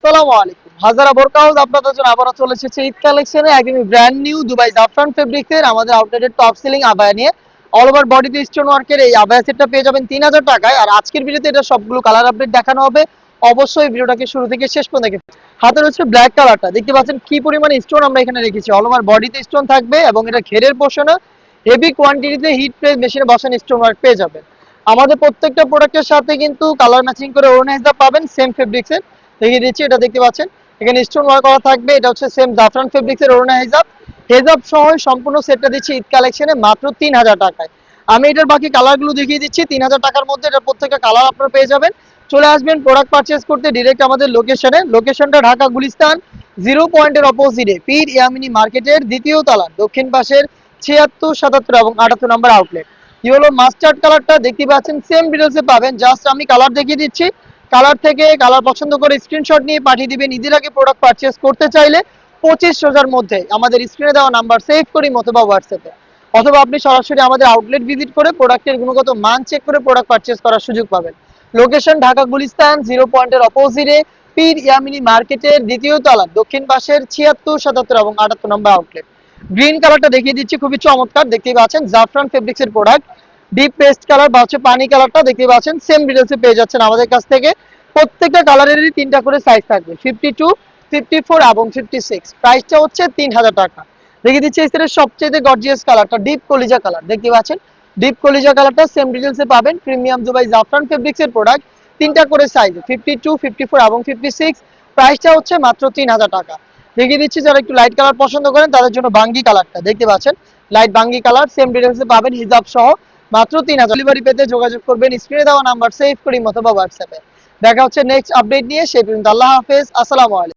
আসসালামু আলাইকুম। হাজারা বোরকা হাউস আপনাদের জন্য আবারও চলে এসেছে ঈদ কালেকশনে একদমই ব্র্যান্ড নিউ দুবাই জাফরান ফেব্রিক্সের আমাদের আউটলেটের টপ সেলিং আবায়া নিয়ে। অল ওভার বডিতে স্টোন ওয়ার্কের এই আবায়া সেটটা পেয়ে যাবেন 3000 টাকায়। আর আজকের ভিডিওতে এটা সবগুলো কালার আপডেট দেখানো হবে। অবশ্যই ভিডিওটাকে শুরু থেকে শেষ পর্যন্ত দেখে হাতের হচ্ছে ব্ল্যাক কালারটা দেখতে পাচ্ছেন কি পরিমাণে স্টোন আমরা এখানে রেখেছি। অল ওভার বডিতে স্টোন থাকবে এবং এটা ঘেরের পোর্শনে হেভি কোয়ান্টিটিতে হিট প্রেস মেশিনে বসানো স্টোন ওয়ার্ক পেয়ে যাবেন। আমাদের প্রত্যেকটা প্রোডাক্টের সাথে কিন্তু কালার ম্যাচিং করে ওড়না পাবেন সেম ফেব্রিক্সের। দেখিয়ে দিচ্ছি, এটা দেখতে পাচ্ছেন এখানে স্টোন ওয়ার্ক করা থাকবে। এটা হচ্ছে সেম জাফরান ফেব্রিক্সের ওড়না হিজাব। হিজাব সহ সম্পূর্ণ সেটটা দিচ্ছি ঈদ কালেকশনে মাত্র 3000 টাকায়। আমি এটার বাকি কালারগুলো দেখিয়ে দিচ্ছি। 3000 টাকার মধ্যে এটার প্রত্যেকটা কালার আপনারা পেয়ে যাবেন। চলে আসবেন প্রোডাক্ট পারচেজ করতে ডিরেক্ট আমাদের লোকেশনে। লোকেশনটা ঢাকা গুলিস্তান 0 পয়েন্টের অপোজিটে পীর ইয়ামিনী মার্কেটের দ্বিতীয় তলা দক্ষিণ পাশের 76, 77 এবং 78 নম্বর আউটলেট। ইয়েলো মাস্টার্ড কালারটা দেখতে পাচ্ছেন সেম ডিটেলসে পাবেন। জাস্ট আমি কালার দেখিয়ে দিচ্ছি। কালার থেকে কালার পছন্দ করে স্ক্রিনশট নিয়ে পাঠিয়ে দিবেন। ঈদের আগে প্রোডাক্ট পারচেজ করতে চাইলে 25 রোজার মধ্যে আমাদের স্ক্রিনে দেওয়া নাম্বার সেভ করি অথবা হোয়াটসঅ্যাপে, অথবা আপনি সরাসরি আমাদের আউটলেট ভিজিট করে প্রোডাক্টের গুণগত মান চেক করে প্রোডাক্ট পারচেজ করার সুযোগ পাবেন। লোকেশন ঢাকা গুলিস্তান 0 পয়েন্টের অপোজিটে পীর ইয়ামিনী মার্কেটের দ্বিতীয় তলা দক্ষিণ পাশের 76, 77 এবং 78 নম্বর আউটলেট। গ্রিন কালারটা দেখিয়ে দিচ্ছি, খুবই চমৎকার দেখতেই পাচ্ছেন জাফরান ফেব্রিক্সের প্রোডাক্ট। ডিপ পেস্ট কালার বা হচ্ছে পানি কালারটা দেখতে পাচ্ছেন সেম ডিটেলসে পেয়ে যাচ্ছেন আমাদের কাছ থেকে। প্রত্যেকটা কালারেরই 3টা করে সাইজ থাকবে, 52, 54 এবং 56। প্রাইসটা হচ্ছে 3000 টাকা। দেখিয়ে দিচ্ছি এই সেটের সবচেয়ে গর্জিয়াস কালারটা ডিপ কলিজা কালার দেখতে পাচ্ছেন। ডিপ কলিজা কালারটা সেম ডিটেলসে পাবেন। প্রিমিয়াম দুবাই জাফরান ফেব্রিক্সের প্রোডাক্ট, 3টা করে সাইজ 52, 54 এবং 56। প্রাইসটা হচ্ছে মাত্র 3000 টাকা। দেখিয়ে দিচ্ছি যারা একটু লাইট কালার পছন্দ করেন তাদের জন্য বাঙ্গি কালারটা দেখতে পাচ্ছেন। লাইট বাঙ্গি কালার সেম ডিটেলসে পাবেন হিজাব সহ মাত্র 3000। ডেলিভারি পেতে যোগাযোগ করবেন স্ক্রিনে দেওয়া নাম্বার সেভ করি অথবা হোয়াটসঅ্যাপে। দেখা হচ্ছে নেক্সট আপডেট নিয়ে, সেই পর্যন্ত আল্লাহ হাফেজ, আসসালামু আলাইকুম।